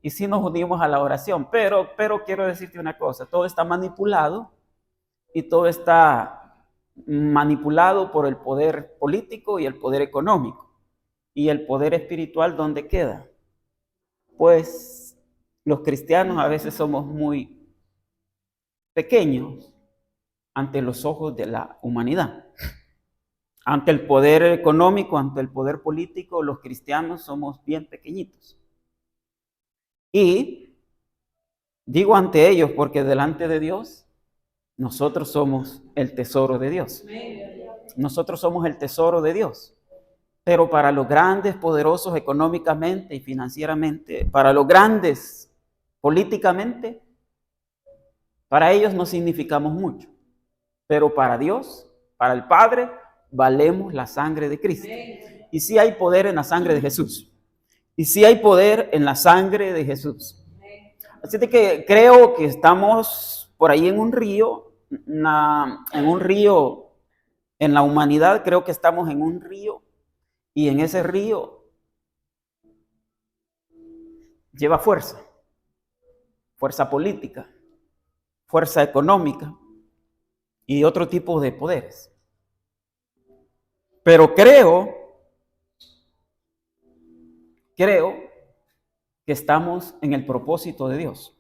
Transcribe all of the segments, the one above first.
y sí nos unimos a la oración, pero quiero decirte una cosa, todo está manipulado y todo está manipulado por el poder político y el poder económico. ¿Y el poder espiritual dónde queda? Pues los cristianos a veces somos muy pequeños ante los ojos de la humanidad. Ante el poder económico, ante el poder político, los cristianos somos bien pequeñitos. Y digo ante ellos porque delante de Dios, nosotros somos el tesoro de Dios. Nosotros somos el tesoro de Dios. Pero para los grandes, poderosos económicamente y financieramente, para los grandes políticamente, para ellos no significamos mucho. Pero para Dios, para el Padre, valemos la sangre de Cristo. Y sí hay poder en la sangre de Jesús. Y sí hay poder en la sangre de Jesús. Así de que creo que estamos por ahí en un río, en la humanidad, creo que estamos en un río, y en ese río lleva fuerza política, fuerza económica y otro tipo de poderes. Pero creo que estamos en el propósito de Dios.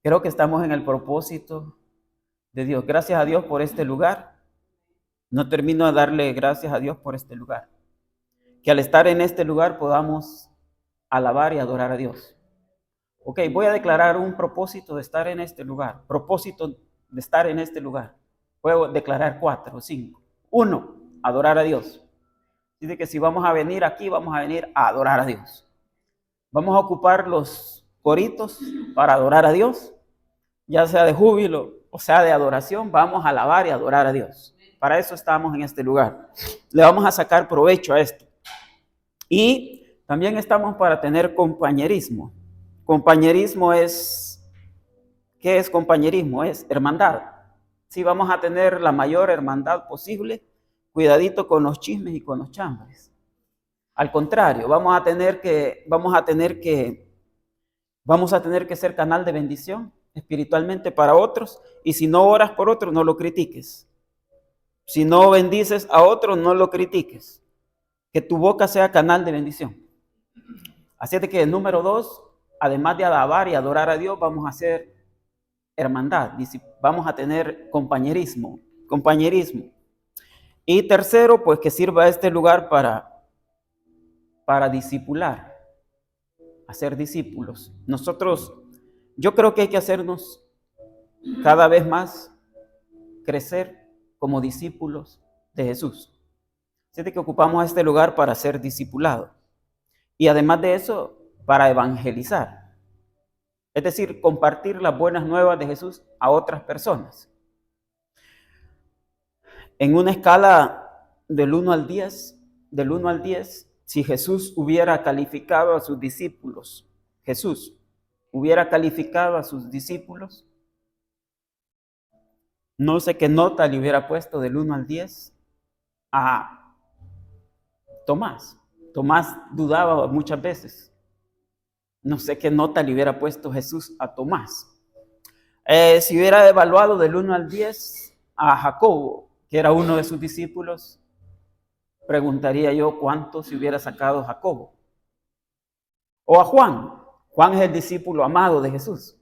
Creo que estamos en el propósito de Dios. Gracias a Dios por este lugar. No termino de darle gracias a Dios por este lugar. Que al estar en este lugar podamos alabar y adorar a Dios. Ok, voy a declarar un propósito de estar en este lugar. Propósito de estar en este lugar. Puedo declarar 4 o 5. 1, adorar a Dios. Dice que si vamos a venir aquí, vamos a venir a adorar a Dios. Vamos a ocupar los coritos para adorar a Dios, ya sea de júbilo o sea de adoración. Vamos a alabar y adorar a Dios. Para eso estamos en este lugar. Le vamos a sacar provecho a esto. Y también estamos para tener compañerismo. Compañerismo es, ¿qué es compañerismo? Es hermandad. Si vamos a tener la mayor hermandad posible, cuidadito con los chismes y con los chambres. Al contrario, vamos a tener que ser canal de bendición espiritualmente para otros, y si no oras por otro, no lo critiques. Si no bendices a otro, no lo critiques. Que tu boca sea canal de bendición. Así es que número 2, además de alabar y adorar a Dios, vamos a hacer hermandad, vamos a tener compañerismo. Y tercero, pues que sirva este lugar para discipular, hacer discípulos. Yo creo que hay que hacernos cada vez más crecer como discípulos de Jesús. Así que ocupamos este lugar para ser discipulados. Y además de eso, para evangelizar. Es decir, compartir las buenas nuevas de Jesús a otras personas. En una escala del 1 al 10, si Jesús hubiera calificado a sus discípulos, no sé qué nota le hubiera puesto del 1 al 10 a Tomás. Tomás dudaba muchas veces. No sé qué nota le hubiera puesto Jesús a Tomás. Si hubiera evaluado del 1 al 10 a Jacobo, que era uno de sus discípulos, preguntaría yo cuánto se hubiera sacado Jacobo. O a Juan. Juan es el discípulo amado de Jesús.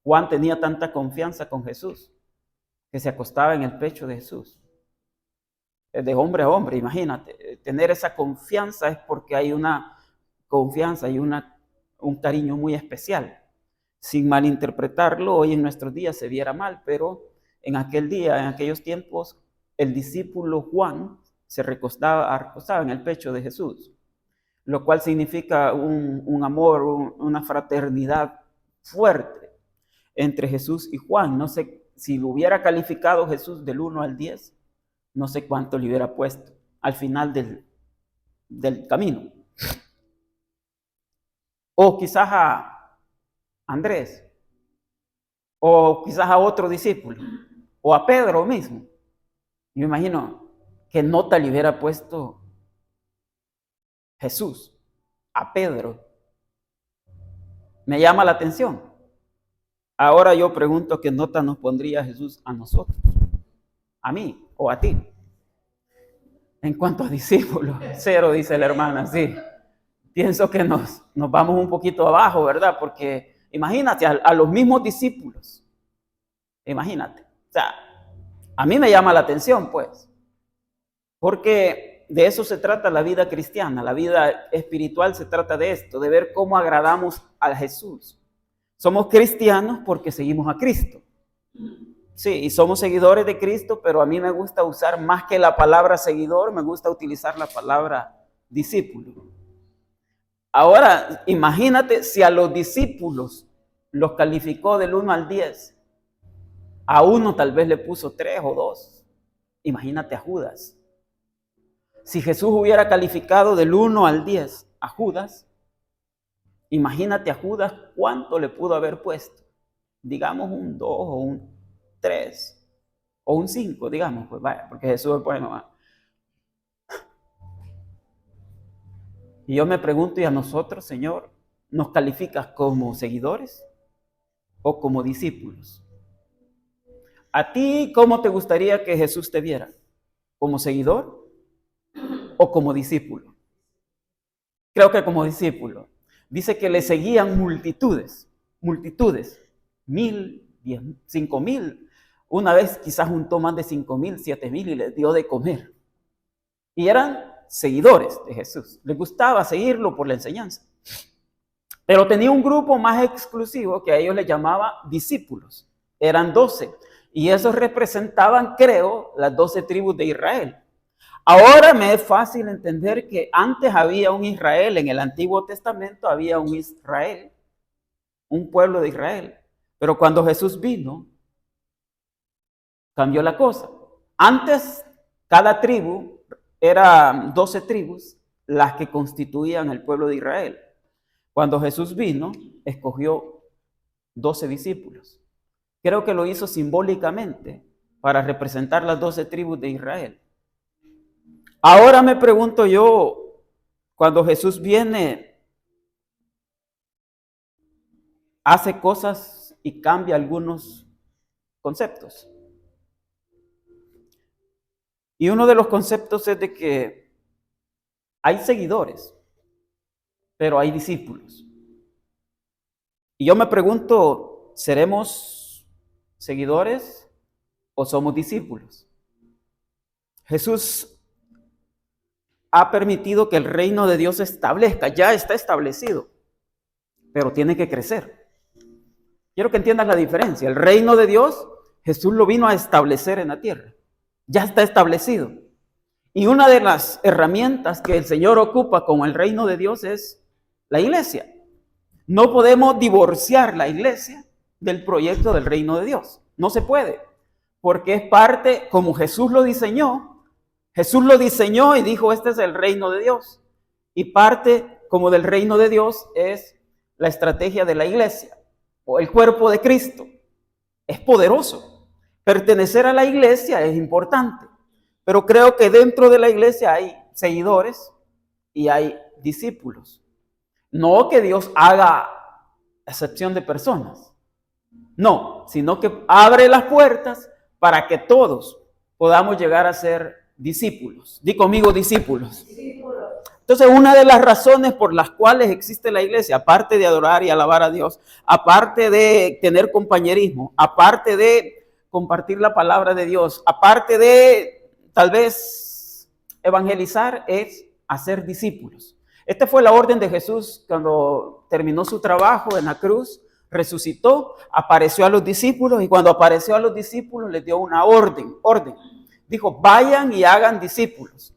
Juan tenía tanta confianza con Jesús que se acostaba en el pecho de Jesús. De hombre a hombre, imagínate. Tener esa confianza es porque hay una confianza y un cariño muy especial. Sin malinterpretarlo, hoy en nuestros días se viera mal, pero en aquellos tiempos, el discípulo Juan se recostaba en el pecho de Jesús, lo cual significa un amor, una fraternidad fuerte entre Jesús y Juan. No sé si lo hubiera calificado Jesús del 1 al 10, no sé cuánto le hubiera puesto al final del camino. O quizás a Andrés, o quizás a otro discípulo, o a Pedro mismo. Yo me imagino qué nota le hubiera puesto Jesús a Pedro. Me llama la atención. Ahora yo pregunto, ¿qué nota nos pondría Jesús a nosotros? A mí o a ti. En cuanto a discípulos, 0, dice la hermana, sí. Pienso que nos vamos un poquito abajo, ¿verdad? Porque imagínate a los mismos discípulos. Imagínate. O sea, a mí me llama la atención, pues. Porque de eso se trata la vida cristiana, la vida espiritual se trata de esto, de ver cómo agradamos a Jesús. Somos cristianos porque seguimos a Cristo. Sí, y somos seguidores de Cristo, pero a mí me gusta usar más que la palabra seguidor, me gusta utilizar la palabra discípulo. Ahora, imagínate si a los discípulos los calificó del 1 al 10. A uno tal vez le puso 3 o 2. Imagínate a Judas. Si Jesús hubiera calificado del 1 al 10 a Judas, imagínate a Judas cuánto le pudo haber puesto. Digamos un 2 o un 3 o un 5, digamos, pues vaya, porque Jesús es bueno. Y yo me pregunto, ¿y a nosotros, Señor, nos calificas como seguidores o como discípulos? ¿A ti cómo te gustaría que Jesús te viera? ¿Como seguidor o como discípulo? Creo que como discípulo. Dice que le seguían multitudes, 1,000, 5,000. Una vez quizás juntó más de 5,000, 7,000 y les dio de comer. Y eran seguidores de Jesús. Les gustaba seguirlo por la enseñanza. Pero tenía un grupo más exclusivo que a ellos les llamaba discípulos. Eran 12. Y esos representaban, creo, las 12 tribus de Israel. Ahora me es fácil entender que antes había un Israel, en el Antiguo Testamento había un Israel, un pueblo de Israel. Pero cuando Jesús vino, cambió la cosa. Antes, cada tribu, eran 12 tribus las que constituían el pueblo de Israel. Cuando Jesús vino, escogió 12 discípulos. Creo que lo hizo simbólicamente para representar las 12 tribus de Israel. Ahora me pregunto yo, cuando Jesús viene, hace cosas y cambia algunos conceptos. Y uno de los conceptos es de que hay seguidores, pero hay discípulos. Y yo me pregunto, ¿seremos seguidores o somos discípulos? Jesús ha permitido que el reino de Dios se establezca, ya está establecido, pero tiene que crecer. Quiero que entiendas la diferencia. El reino de Dios, Jesús lo vino a establecer en la tierra. Ya está establecido. Y una de las herramientas que el Señor ocupa con el reino de Dios es la iglesia. No podemos divorciar la iglesia del proyecto del reino de Dios. No se puede, porque es parte, como Jesús lo diseñó. Jesús lo diseñó y dijo, este es el reino de Dios. Y parte, como del reino de Dios, es la estrategia de la iglesia o el cuerpo de Cristo. Es poderoso. Pertenecer a la iglesia es importante, pero creo que dentro de la iglesia hay seguidores y hay discípulos. No que Dios haga excepción de personas, no, sino que abre las puertas para que todos podamos llegar a ser discípulos. Di conmigo, discípulos. Entonces, una de las razones por las cuales existe la iglesia, aparte de adorar y alabar a Dios, aparte de tener compañerismo, aparte de compartir la palabra de Dios, aparte de tal vez evangelizar, es hacer discípulos. Esta fue la orden de Jesús cuando terminó su trabajo en la cruz, resucitó, apareció a los discípulos y cuando apareció a los discípulos les dio una orden. Dijo, vayan y hagan discípulos.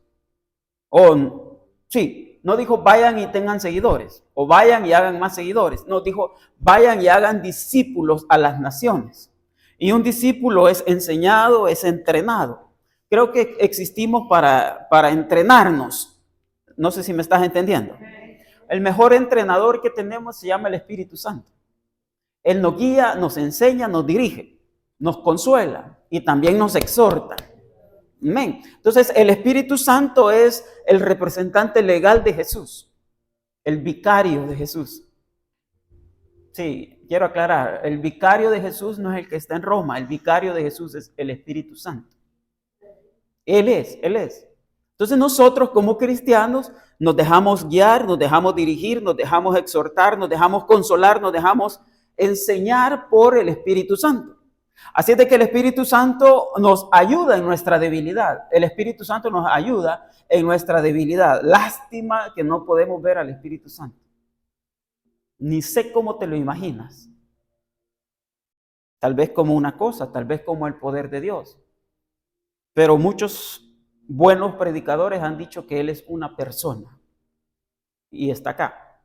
Sí, no dijo vayan y tengan seguidores o vayan y hagan más seguidores. No, dijo vayan y hagan discípulos a las naciones. Y un discípulo es enseñado, es entrenado. Creo que existimos para entrenarnos. No sé si me estás entendiendo. El mejor entrenador que tenemos se llama el Espíritu Santo. Él nos guía, nos enseña, nos dirige, nos consuela y también nos exhorta. Amén. Entonces, el Espíritu Santo es el representante legal de Jesús, el vicario de Jesús. Sí, quiero aclarar, el vicario de Jesús no es el que está en Roma, el vicario de Jesús es el Espíritu Santo. Él es, Él es. Entonces nosotros como cristianos nos dejamos guiar, nos dejamos dirigir, nos dejamos exhortar, nos dejamos consolar, nos dejamos enseñar por el Espíritu Santo. Así es de que el Espíritu Santo nos ayuda en nuestra debilidad. El Espíritu Santo nos ayuda en nuestra debilidad. Lástima que no podemos ver al Espíritu Santo. Ni sé cómo te lo imaginas. Tal vez como una cosa, tal vez como el poder de Dios. Pero muchos buenos predicadores han dicho que Él es una persona. Y está acá.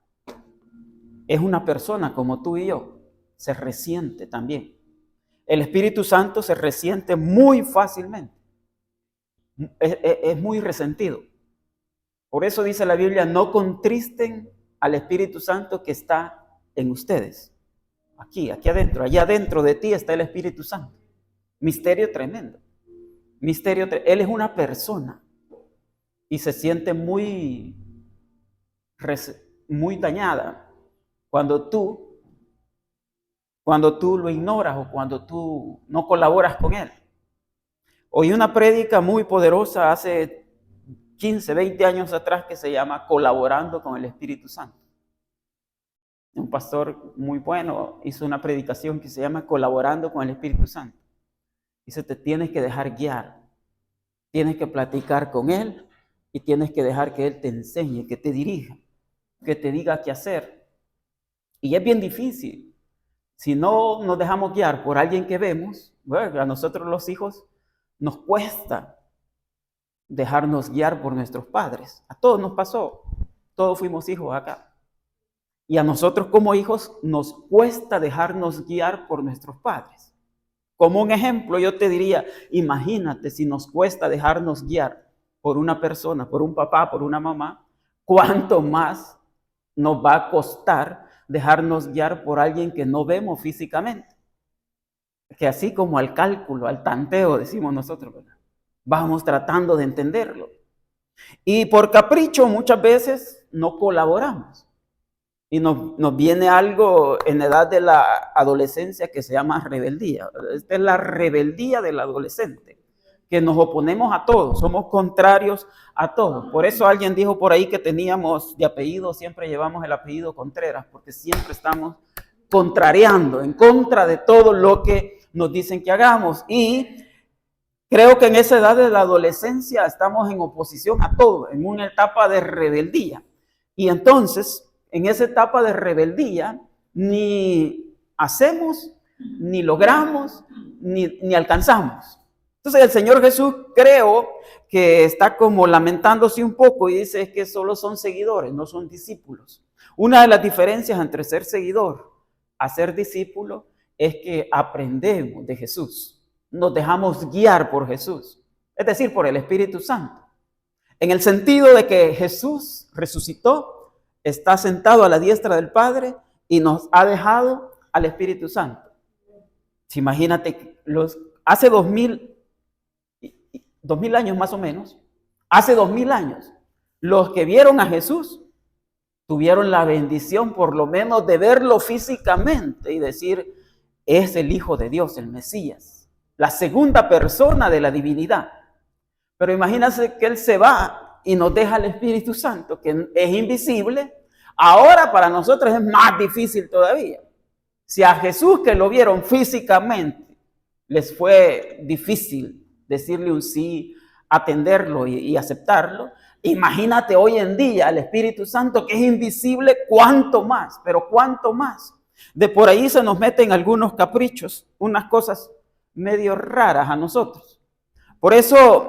Es una persona como tú y yo. Se resiente también. El Espíritu Santo se resiente muy fácilmente. Es muy resentido. Por eso dice la Biblia, no contristen al Espíritu Santo que está en ustedes. Aquí adentro, allá adentro de ti está el Espíritu Santo. Misterio tremendo. Él es una persona y se siente muy dañada cuando tú lo ignoras o cuando tú no colaboras con él. Oí una prédica muy poderosa hace 15, 20 años atrás que se llama Colaborando con el Espíritu Santo. Un pastor muy bueno hizo una predicación que se llama Colaborando con el Espíritu Santo. Dice, te tienes que dejar guiar, tienes que platicar con Él y tienes que dejar que Él te enseñe, que te dirija, que te diga qué hacer. Y es bien difícil. Si no nos dejamos guiar por alguien que vemos, bueno, a nosotros los hijos nos cuesta dejarnos guiar por nuestros padres. A todos nos pasó, todos fuimos hijos acá. Y a nosotros como hijos nos cuesta dejarnos guiar por nuestros padres. Como un ejemplo, yo te diría, imagínate si nos cuesta dejarnos guiar por una persona, por un papá, por una mamá, ¿cuánto más nos va a costar dejarnos guiar por alguien que no vemos físicamente? Que así como al cálculo, al tanteo, decimos nosotros, ¿verdad? Vamos tratando de entenderlo. Y por capricho muchas veces no colaboramos. Y nos viene algo en la edad de la adolescencia que se llama rebeldía. Esta es la rebeldía del adolescente, que nos oponemos a todos, somos contrarios a todos. Por eso alguien dijo por ahí que teníamos de apellido, siempre llevamos el apellido Contreras, porque siempre estamos contrariando, en contra de todo lo que nos dicen que hagamos. Y creo que en esa edad de la adolescencia estamos en oposición a todo, en una etapa de rebeldía. Y entonces, en esa etapa de rebeldía, ni hacemos, ni logramos, ni alcanzamos. Entonces el Señor Jesús creo que está como lamentándose un poco y dice que solo son seguidores, no son discípulos. Una de las diferencias entre ser seguidor a ser discípulo es que aprendemos de Jesús, nos dejamos guiar por Jesús, es decir, por el Espíritu Santo. En el sentido de que Jesús resucitó, está sentado a la diestra del Padre y nos ha dejado al Espíritu Santo. Imagínate, hace 2000 años más o menos, hace 2000 años, los que vieron a Jesús tuvieron la bendición por lo menos de verlo físicamente y decir, es el Hijo de Dios, el Mesías, la segunda persona de la divinidad. Pero imagínate que Él se va y nos deja el Espíritu Santo, que es invisible. Ahora para nosotros es más difícil todavía. Si a Jesús, que lo vieron físicamente, les fue difícil decirle un sí, atenderlo y aceptarlo, imagínate hoy en día al Espíritu Santo, que es invisible, cuánto más, pero cuánto más. De por ahí se nos meten algunos caprichos, unas cosas medio raras a nosotros. Por eso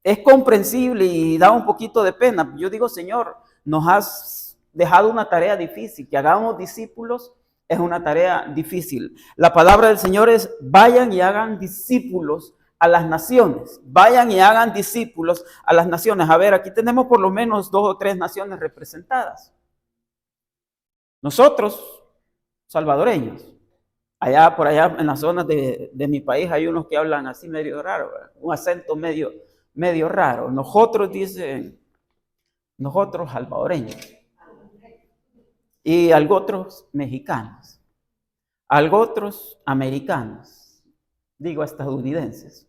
es comprensible y da un poquito de pena. Yo digo, Señor, nos has dejado una tarea difícil, que hagamos discípulos es una tarea difícil. La palabra del Señor es, vayan y hagan discípulos a las naciones, vayan y hagan discípulos a las naciones. A ver, aquí tenemos por lo menos 2 o 3 naciones representadas. Nosotros, salvadoreños, allá por allá en las zonas de mi país hay unos que hablan así medio raro, ¿verdad? Un acento medio raro. Nosotros, dicen, nosotros salvadoreños. y algo otros mexicanos, algo otros americanos, digo estadounidenses.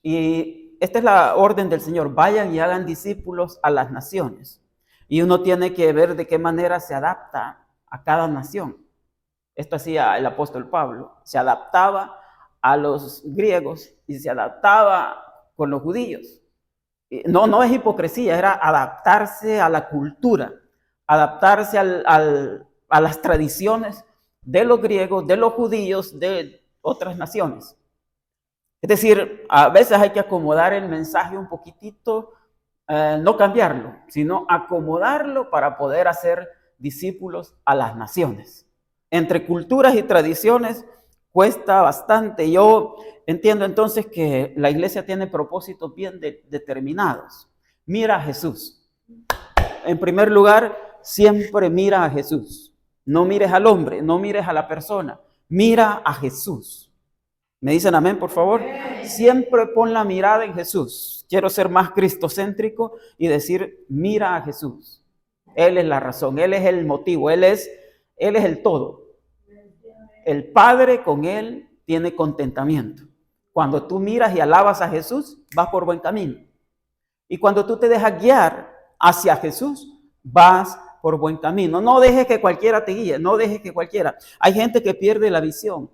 Y esta es la orden del Señor: vayan y hagan discípulos a las naciones. Y uno tiene que ver de qué manera se adapta a cada nación. Esto hacía el apóstol Pablo, se adaptaba a los griegos y se adaptaba con los judíos. No es hipocresía, era adaptarse a la cultura, adaptarse a las tradiciones de los griegos, de los judíos, de otras naciones. Es decir, a veces hay que acomodar el mensaje un poquitito, no cambiarlo, sino acomodarlo para poder hacer discípulos a las naciones. Entre culturas y tradiciones cuesta bastante. Yo entiendo entonces que la iglesia tiene propósitos bien determinados. Mira a Jesús. En primer lugar, siempre mira a Jesús. No mires al hombre, no mires a la persona. Mira a Jesús. ¿Me dicen amén, por favor? Siempre pon la mirada en Jesús. Quiero ser más cristocéntrico y decir, mira a Jesús. Él es la razón, Él es el motivo, Él es el todo. El Padre con Él tiene contentamiento. Cuando tú miras y alabas a Jesús, vas por buen camino. Y cuando tú te dejas guiar hacia Jesús, vas por buen camino. No dejes que cualquiera te guíe, no dejes que cualquiera. Hay gente que pierde la visión.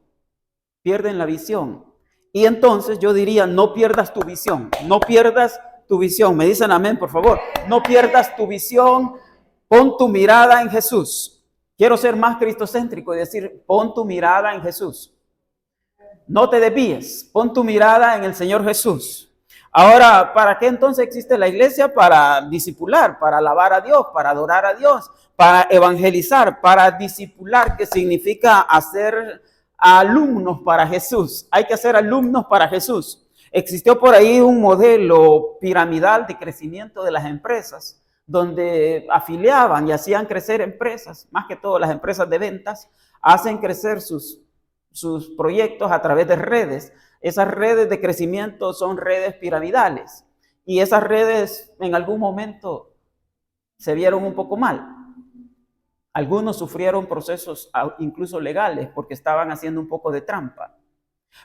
Pierden la visión. Y entonces yo diría, no pierdas tu visión, no pierdas tu visión. Me dicen amén, por favor. No pierdas tu visión, pon tu mirada en Jesús. Quiero ser más cristocéntrico y decir, pon tu mirada en Jesús. No te desvíes, pon tu mirada en el Señor Jesús. Ahora, ¿para qué entonces existe la iglesia? Para discipular, para alabar a Dios, para adorar a Dios, para evangelizar, para discipular, que significa hacer alumnos para Jesús. Hay que hacer alumnos para Jesús. Existió por ahí un modelo piramidal de crecimiento de las empresas, donde afiliaban y hacían crecer empresas, más que todo las empresas de ventas, hacen crecer sus proyectos a través de redes. Esas redes de crecimiento son redes piramidales y esas redes en algún momento se vieron un poco mal. Algunos sufrieron procesos incluso legales porque estaban haciendo un poco de trampa.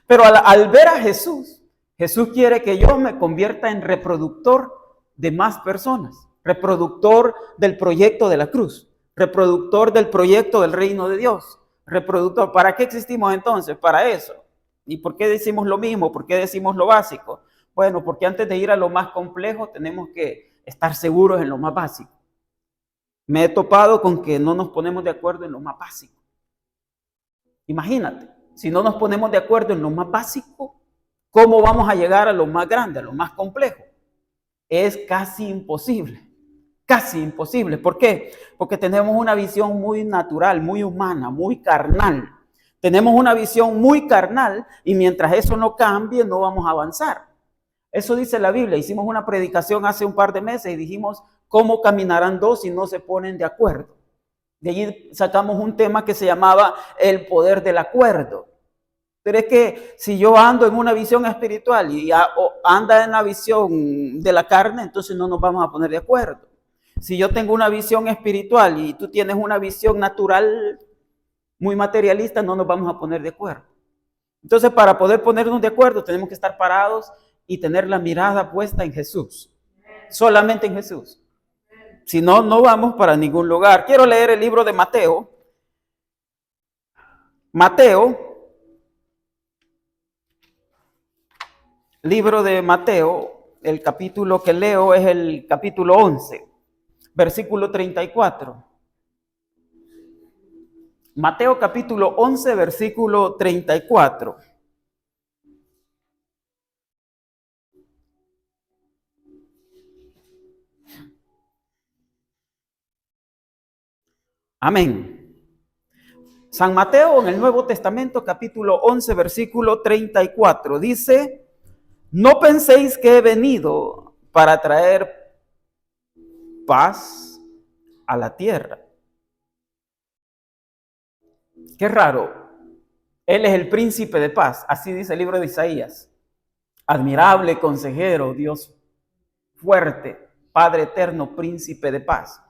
Pero al ver a Jesús, Jesús quiere que yo me convierta en reproductor de más personas, reproductor del proyecto de la cruz, reproductor del proyecto del reino de Dios, reproductor. ¿Para qué existimos entonces? Para eso. ¿Y por qué decimos lo mismo? ¿Por qué decimos lo básico? Bueno, porque antes de ir a lo más complejo tenemos que estar seguros en lo más básico. Me he topado con que no nos ponemos de acuerdo en lo más básico. Imagínate, si no nos ponemos de acuerdo en lo más básico, ¿cómo vamos a llegar a lo más grande, a lo más complejo? Es casi imposible, casi imposible. ¿Por qué? Porque tenemos una visión muy natural, muy humana, muy carnal. Tenemos una visión muy carnal y mientras eso no cambie, no vamos a avanzar. Eso dice la Biblia. Hicimos una predicación hace un par de meses y dijimos, ¿cómo caminarán dos si no se ponen de acuerdo? De allí sacamos un tema que se llamaba el poder del acuerdo. Pero es que si yo ando en una visión espiritual y anda en la visión de la carne, entonces no nos vamos a poner de acuerdo. Si yo tengo una visión espiritual y tú tienes una visión natural muy materialista, no nos vamos a poner de acuerdo. Entonces, para poder ponernos de acuerdo, tenemos que estar parados y tener la mirada puesta en Jesús. Solamente en Jesús. Si no, no vamos para ningún lugar. Quiero leer el libro de Mateo. Mateo, libro de Mateo, el capítulo que leo es el capítulo 11, versículo 34. Mateo capítulo 11, versículo 34. Amén. San Mateo en el Nuevo Testamento, capítulo 11, versículo 34, dice, no penséis que he venido para traer paz a la tierra. Qué raro. Él es el príncipe de paz, así dice el libro de Isaías. Admirable consejero, Dios fuerte, Padre eterno, príncipe de paz.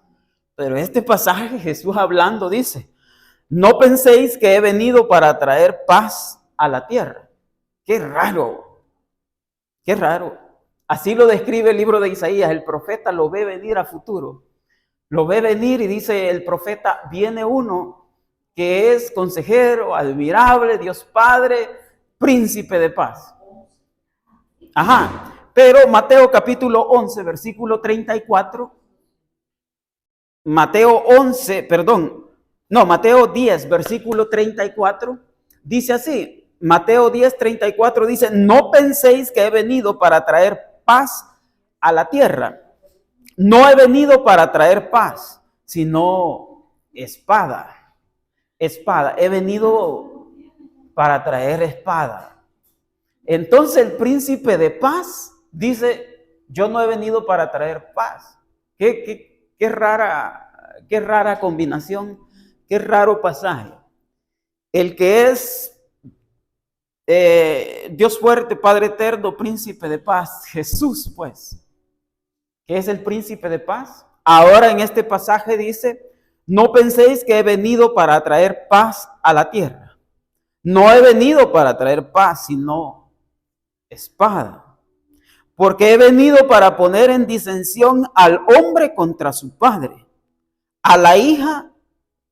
Pero este pasaje Jesús hablando dice, no penséis que he venido para traer paz a la tierra. Qué raro, qué raro. Así lo describe el libro de Isaías. El profeta lo ve venir a futuro. Lo ve venir y dice el profeta, viene uno que es consejero, admirable, Dios Padre, príncipe de paz. Ajá. Pero Mateo capítulo 11, versículo 34. Mateo 10, versículo 34, dice así, Mateo 10, 34 dice, no penséis que he venido para traer paz a la tierra. No he venido para traer paz, sino espada. Espada, he venido para traer espada. Entonces el príncipe de paz dice, yo no he venido para traer paz. Qué rara combinación, qué raro pasaje. El que es Dios fuerte, Padre eterno, príncipe de paz, Jesús pues, que es el príncipe de paz. Ahora en este pasaje dice, no penséis que he venido para traer paz a la tierra. No he venido para traer paz, sino espada. Porque he venido para poner en disensión al hombre contra su padre, a la hija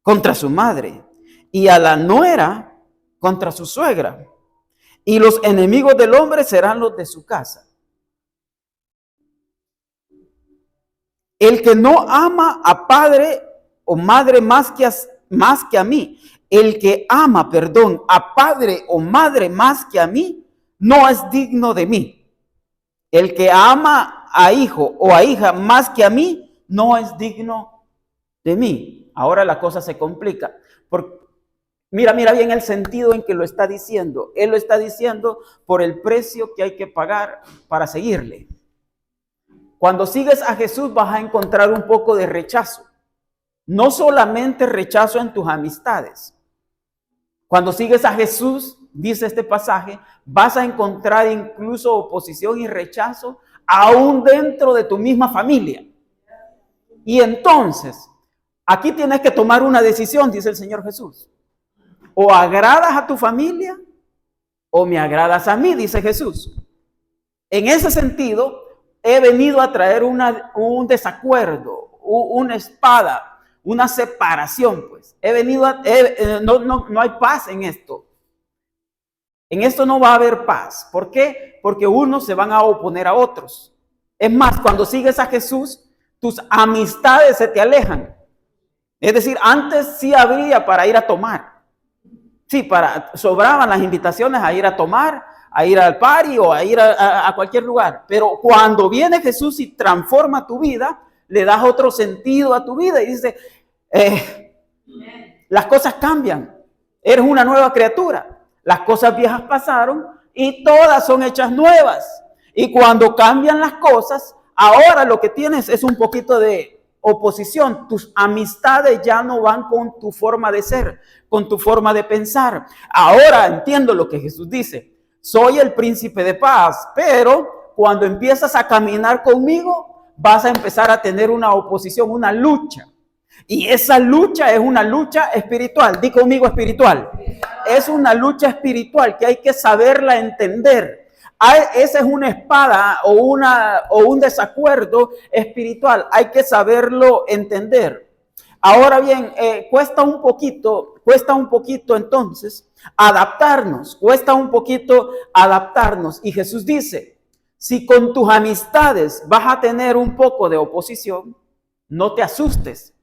contra su madre y a la nuera contra su suegra. Y los enemigos del hombre serán los de su casa. El que no ama a padre o madre más que a mí, el que ama, a padre o madre más que a mí, no es digno de mí. El que ama a hijo o a hija más que a mí, no es digno de mí. Ahora la cosa se complica. Porque mira bien el sentido en que lo está diciendo. Él lo está diciendo por el precio que hay que pagar para seguirle. Cuando sigues a Jesús vas a encontrar un poco de rechazo. No solamente rechazo en tus amistades. Cuando sigues a Jesús, dice este pasaje, vas a encontrar incluso oposición y rechazo aún dentro de tu misma familia. Y entonces, aquí tienes que tomar una decisión, dice el Señor Jesús. O agradas a tu familia o me agradas a mí, dice Jesús. En ese sentido, he venido a traer un desacuerdo, una espada, una separación, pues. No hay paz en esto. En esto no va a haber paz. ¿Por qué? Porque unos se van a oponer a otros. Es más, cuando sigues a Jesús, tus amistades se te alejan. Es decir, antes sí había para ir a tomar. Sí, sobraban las invitaciones a ir a tomar, a ir al party o a ir a cualquier lugar. Pero cuando viene Jesús y transforma tu vida, le das otro sentido a tu vida y dice, las cosas cambian. Eres una nueva criatura. Las cosas viejas pasaron y todas son hechas nuevas. Y cuando cambian las cosas, ahora lo que tienes es un poquito de oposición. Tus amistades ya no van con tu forma de ser, con tu forma de pensar. Ahora entiendo lo que Jesús dice. Soy el príncipe de paz, pero cuando empiezas a caminar conmigo, vas a empezar a tener una oposición, una lucha. Y esa lucha es una lucha espiritual. Di conmigo espiritual. Es una lucha espiritual que hay que saberla entender. Esa es una espada o un desacuerdo espiritual. Hay que saberlo entender. Ahora bien, cuesta un poquito entonces adaptarnos. Y Jesús dice, si con tus amistades vas a tener un poco de oposición, no te asustes.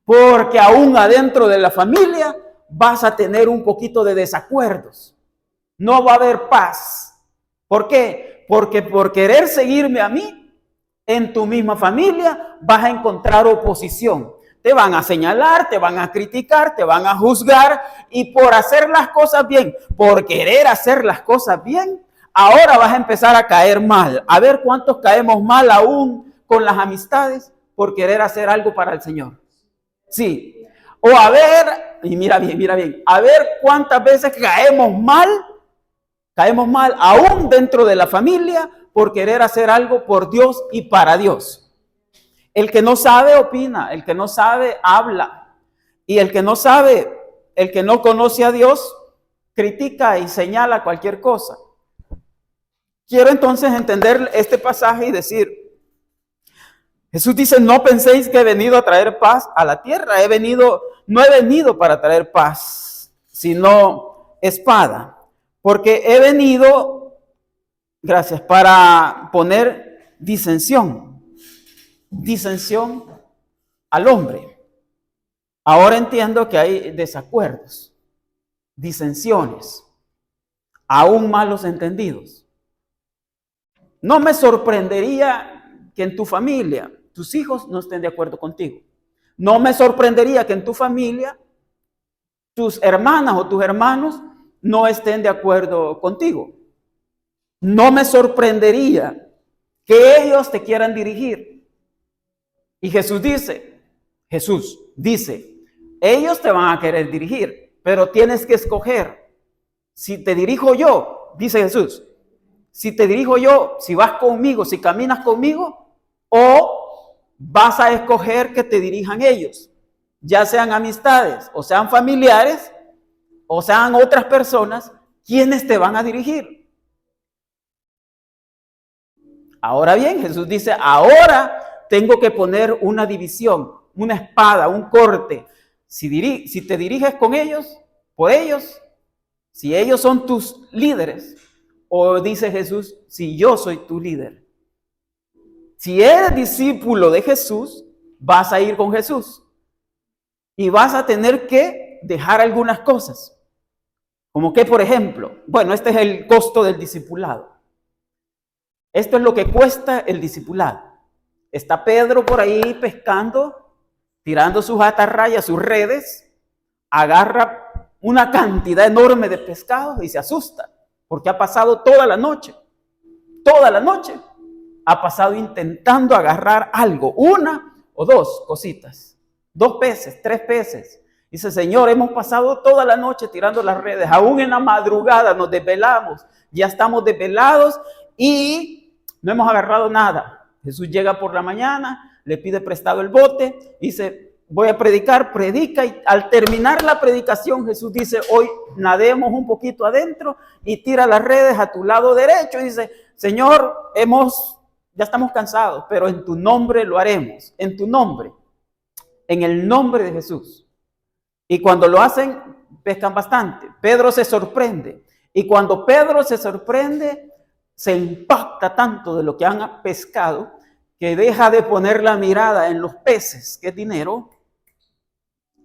Porque aún adentro de la familia vas a tener un poquito de desacuerdos. No va a haber paz. ¿Por qué? Porque por querer seguirme a mí, en tu misma familia vas a encontrar oposición. Te van a señalar, te van a criticar, te van a juzgar. Y por hacer las cosas bien, por querer hacer las cosas bien, ahora vas a empezar a caer mal. A ver cuántos caemos mal aún con las amistades por querer hacer algo para el Señor. Sí, o a ver, y mira bien, a ver cuántas veces caemos mal aún dentro de la familia por querer hacer algo por Dios y para Dios. El que no sabe opina, el que no sabe habla, y el que no sabe, el que no conoce a Dios, critica y señala cualquier cosa. Quiero entonces entender este pasaje y decir, Jesús dice, no penséis que he venido a traer paz a la tierra. No he venido para traer paz, sino espada. Porque he venido, gracias, para poner disensión al hombre. Ahora entiendo que hay desacuerdos, disensiones, aún malos entendidos. No me sorprendería que en tu familia tus hijos no estén de acuerdo contigo. No me sorprendería que en tu familia tus hermanas o tus hermanos no estén de acuerdo contigo. No me sorprendería que ellos te quieran dirigir. Y Jesús dice, ellos te van a querer dirigir, pero tienes que escoger. Si te dirijo yo, dice Jesús, si te dirijo yo, si vas conmigo, si caminas conmigo, o vas a escoger que te dirijan ellos, ya sean amistades, o sean familiares, o sean otras personas, quienes te van a dirigir. Ahora bien, Jesús dice, ahora tengo que poner una división, una espada, un corte. Si te diriges con ellos, por ellos, si ellos son tus líderes, o dice Jesús, si yo soy tu líder. Si eres discípulo de Jesús, vas a ir con Jesús. Y vas a tener que dejar algunas cosas. Como que, por ejemplo, bueno, este es el costo del discipulado. Esto es lo que cuesta el discipulado. Está Pedro por ahí pescando, tirando sus atarrayas, sus redes, agarra una cantidad enorme de pescado y se asusta, porque ha pasado toda la noche ha pasado intentando agarrar algo, una o dos cositas, 2 peces, 3 peces. Dice, Señor, hemos pasado toda la noche tirando las redes, aún en la madrugada nos desvelamos, ya estamos desvelados y no hemos agarrado nada. Jesús llega por la mañana, le pide prestado el bote, dice, voy a predica, y al terminar la predicación Jesús dice, hoy nademos un poquito adentro y tira las redes a tu lado derecho y dice, Señor, ya estamos cansados, pero en tu nombre lo haremos, en tu nombre, en el nombre de Jesús. Y cuando lo hacen, pescan bastante. Pedro se sorprende. Y cuando Pedro se sorprende, se impacta tanto de lo que han pescado, que deja de poner la mirada en los peces, que es dinero,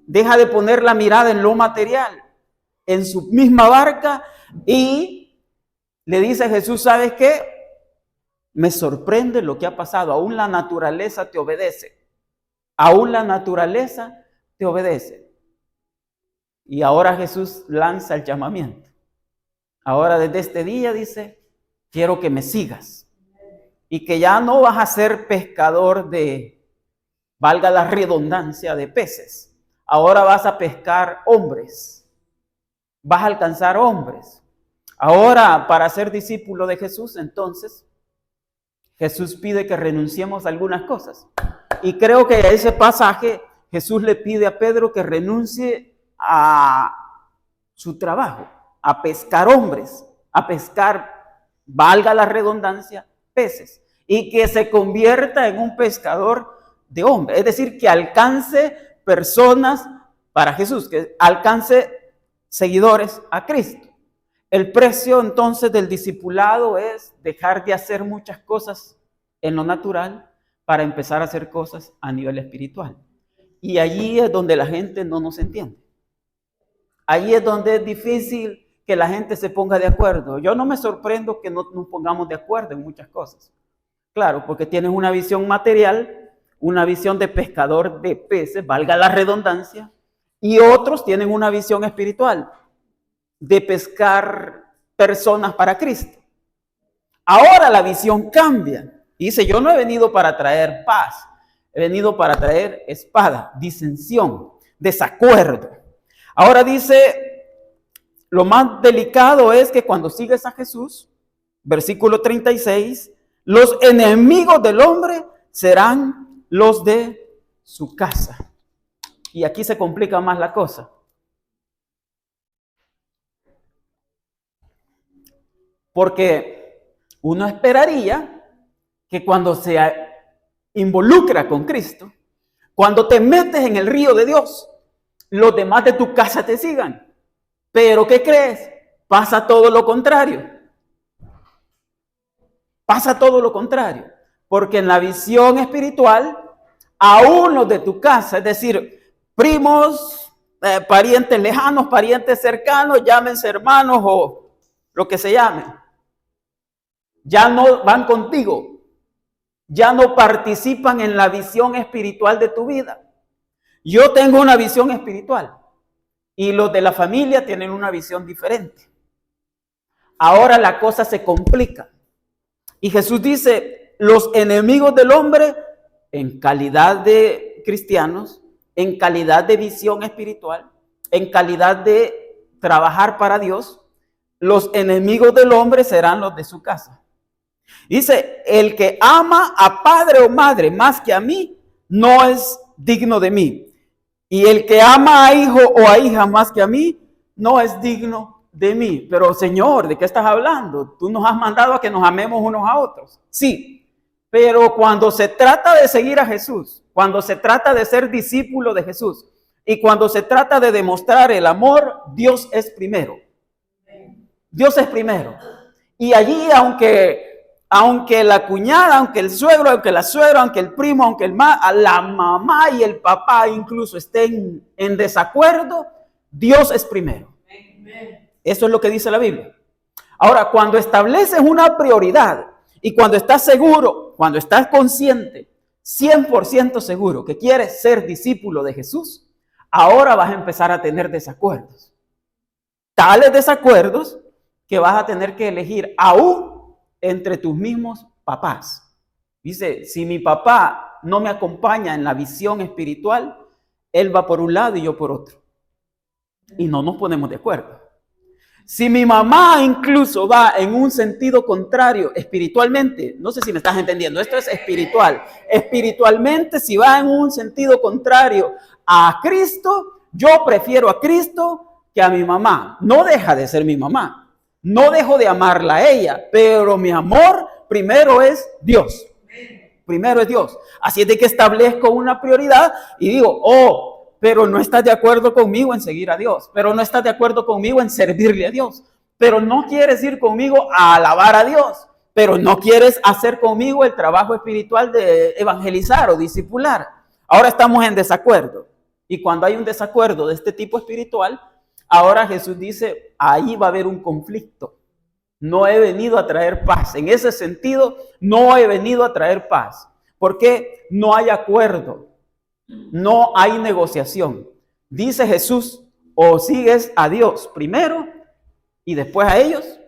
deja de poner la mirada en lo material, en su misma barca, y le dice a Jesús, ¿sabes qué? Me sorprende lo que ha pasado. Aún la naturaleza te obedece. Aún la naturaleza te obedece. Y ahora Jesús lanza el llamamiento. Ahora desde este día dice, quiero que me sigas. Y que ya no vas a ser pescador de, valga la redundancia, de peces. Ahora vas a pescar hombres. Vas a alcanzar hombres. Ahora, para ser discípulo de Jesús, entonces, Jesús pide que renunciemos a algunas cosas. Y creo que a ese pasaje Jesús le pide a Pedro que renuncie a su trabajo, a pescar hombres, a pescar, valga la redundancia, peces. Y que se convierta en un pescador de hombres. Es decir, que alcance personas para Jesús, que alcance seguidores a Cristo. El precio entonces del discipulado es dejar de hacer muchas cosas en lo natural para empezar a hacer cosas a nivel espiritual. Y allí es donde la gente no nos entiende. Allí es donde es difícil que la gente se ponga de acuerdo. Yo no me sorprendo que no nos pongamos de acuerdo en muchas cosas. Claro, porque tienes una visión material, una visión de pescador de peces, valga la redundancia, y otros tienen una visión espiritual de pescar personas para Cristo. Ahora la visión cambia. Dice, yo no he venido para traer paz, he venido para traer espada, disensión, desacuerdo. Ahora dice, lo más delicado es que cuando sigues a Jesús, versículo 36, los enemigos del hombre serán los de su casa. Y aquí se complica más la cosa. Porque uno esperaría que cuando se involucra con Cristo, cuando te metes en el río de Dios, los demás de tu casa te sigan. Pero ¿qué crees? Pasa todo lo contrario. Pasa todo lo contrario. Porque en la visión espiritual, aún los de tu casa, es decir, primos, parientes lejanos, parientes cercanos, llámense hermanos o lo que se llame, ya no van contigo, ya no participan en la visión espiritual de tu vida. Yo tengo una visión espiritual y los de la familia tienen una visión diferente. Ahora la cosa se complica. Y Jesús dice, los enemigos del hombre, en calidad de cristianos, en calidad de visión espiritual, en calidad de trabajar para Dios, los enemigos del hombre serán los de su casa. Dice, el que ama a padre o madre más que a mí, no es digno de mí. Y el que ama a hijo o a hija más que a mí, no es digno de mí. Pero Señor, ¿de qué estás hablando? Tú nos has mandado a que nos amemos unos a otros. Sí, pero cuando se trata de seguir a Jesús, cuando se trata de ser discípulo de Jesús y cuando se trata de demostrar el amor, Dios es primero. Dios es primero. Y allí, aunque la cuñada, aunque el suegro, aunque la suegra, aunque el primo, aunque la mamá y el papá incluso estén en desacuerdo, Dios es primero. Eso es lo que dice la Biblia. Ahora, cuando estableces una prioridad y cuando estás seguro, cuando estás consciente, 100% seguro que quieres ser discípulo de Jesús, ahora vas a empezar a tener desacuerdos. Tales desacuerdos que vas a tener que elegir aún entre tus mismos papás. Dice, si mi papá no me acompaña en la visión espiritual, él va por un lado y yo por otro. Y no nos ponemos de acuerdo. Si mi mamá incluso va en un sentido contrario espiritualmente, no sé si me estás entendiendo, esto es espiritual. Espiritualmente, si va en un sentido contrario a Cristo, yo prefiero a Cristo que a mi mamá. No deja de ser mi mamá. No dejo de amarla a ella, pero mi amor primero es Dios. Primero es Dios. Así es de que establezco una prioridad y digo, pero no estás de acuerdo conmigo en seguir a Dios, pero no estás de acuerdo conmigo en servirle a Dios, pero no quieres ir conmigo a alabar a Dios, pero no quieres hacer conmigo el trabajo espiritual de evangelizar o discipular. Ahora estamos en desacuerdo. Y cuando hay un desacuerdo de este tipo espiritual, ahora Jesús dice, ahí va a haber un conflicto. No he venido a traer paz. En ese sentido, no he venido a traer paz. Porque no hay acuerdo. No hay negociación. Dice Jesús, o sigues a Dios primero y después a ellos,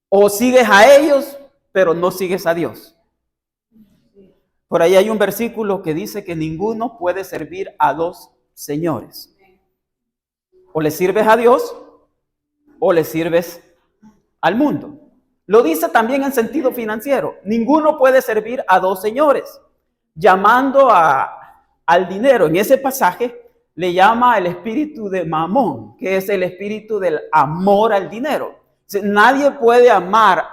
o sigues a ellos, pero no sigues a Dios. Por ahí hay un versículo que dice que ninguno puede servir a dos señores. O le sirves a Dios o le sirves al mundo. Lo dice también en sentido financiero. Ninguno puede servir a dos señores, llamando al dinero. En ese pasaje le llama el espíritu de Mamón, que es el espíritu del amor al dinero. Nadie puede amar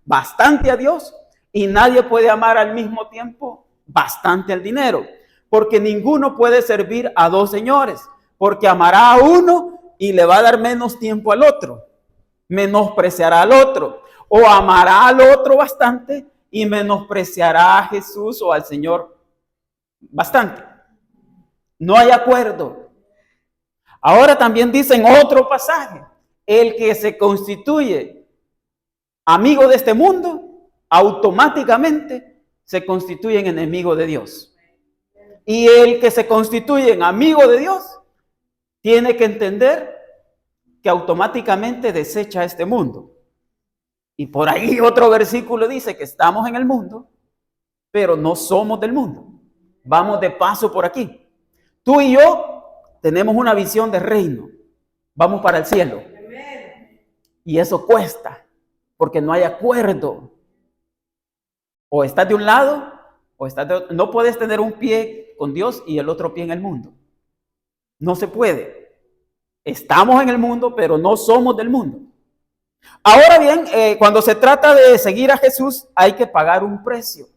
bastante a Dios y nadie puede amar al mismo tiempo bastante al dinero, porque ninguno puede servir a dos señores, porque amará a uno y le va a dar menos tiempo al otro, menospreciará al otro, o amará al otro bastante y menospreciará a Jesús o al Señor bastante. No hay acuerdo. Ahora también dice en otro pasaje, el que se constituye amigo de este mundo, automáticamente se constituye en enemigo de Dios. Y el que se constituye en amigo de Dios, tiene que entender que automáticamente desecha este mundo. Y por ahí otro versículo dice que estamos en el mundo, pero no somos del mundo. Vamos de paso por aquí. Tú y yo tenemos una visión de reino. Vamos para el cielo. Y eso cuesta, porque no hay acuerdo. O estás de un lado No puedes tener un pie con Dios y el otro pie en el mundo. No se puede. Estamos en el mundo, pero no somos del mundo. Ahora bien, cuando se trata de seguir a Jesús, hay que pagar un precio.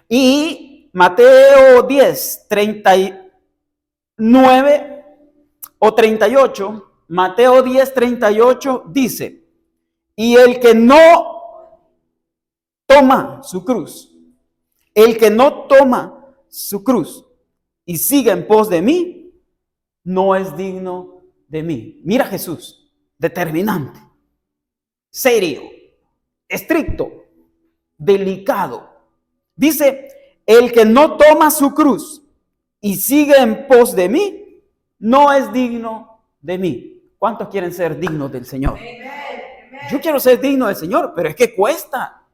Y Mateo 10, 39 o 38, Mateo 10, 38 dice, y el que no toma su cruz, el que no toma su cruz y sigue en pos de mí, no es digno de mí. Mira Jesús, determinante, serio, estricto, delicado. Dice, el que no toma su cruz y sigue en pos de mí, no es digno de mí. ¿Cuántos quieren ser dignos del Señor? Yo quiero ser digno del Señor, pero es que cuesta.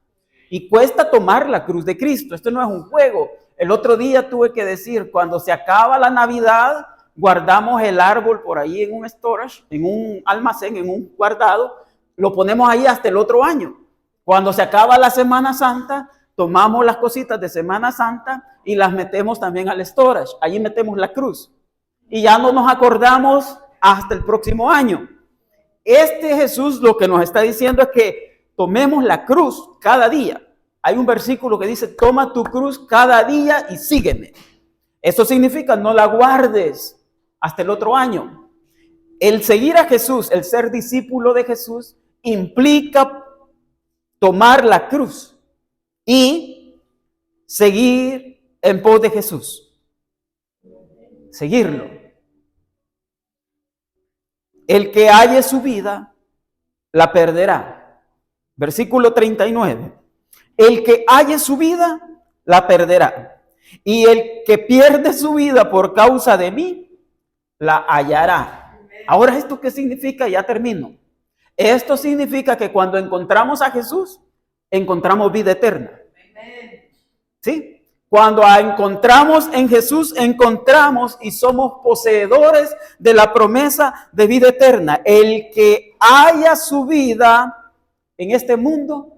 Y cuesta tomar la cruz de Cristo. Esto no es un juego. El otro día tuve que decir, cuando se acaba la Navidad, guardamos el árbol por ahí en un storage, en un almacén, en un guardado, lo ponemos ahí hasta el otro año. Cuando se acaba la Semana Santa, tomamos las cositas de Semana Santa y las metemos también al storage. Allí metemos la cruz. Y ya no nos acordamos hasta el próximo año. Este Jesús lo que nos está diciendo es que tomemos la cruz cada día. Hay un versículo que dice, toma tu cruz cada día y sígueme. Eso significa no la guardes hasta el otro año. El seguir a Jesús, el ser discípulo de Jesús, implica tomar la cruz y seguir en pos de Jesús. Seguirlo. El que halle su vida, la perderá. Versículo 39. El que halle su vida, la perderá. Y el que pierde su vida por causa de mí, la hallará. Ahora, ¿esto qué significa? Ya termino. Esto significa que cuando encontramos a Jesús, encontramos vida eterna. ¿Sí? Cuando encontramos en Jesús, encontramos y somos poseedores de la promesa de vida eterna. El que haya su vida en este mundo,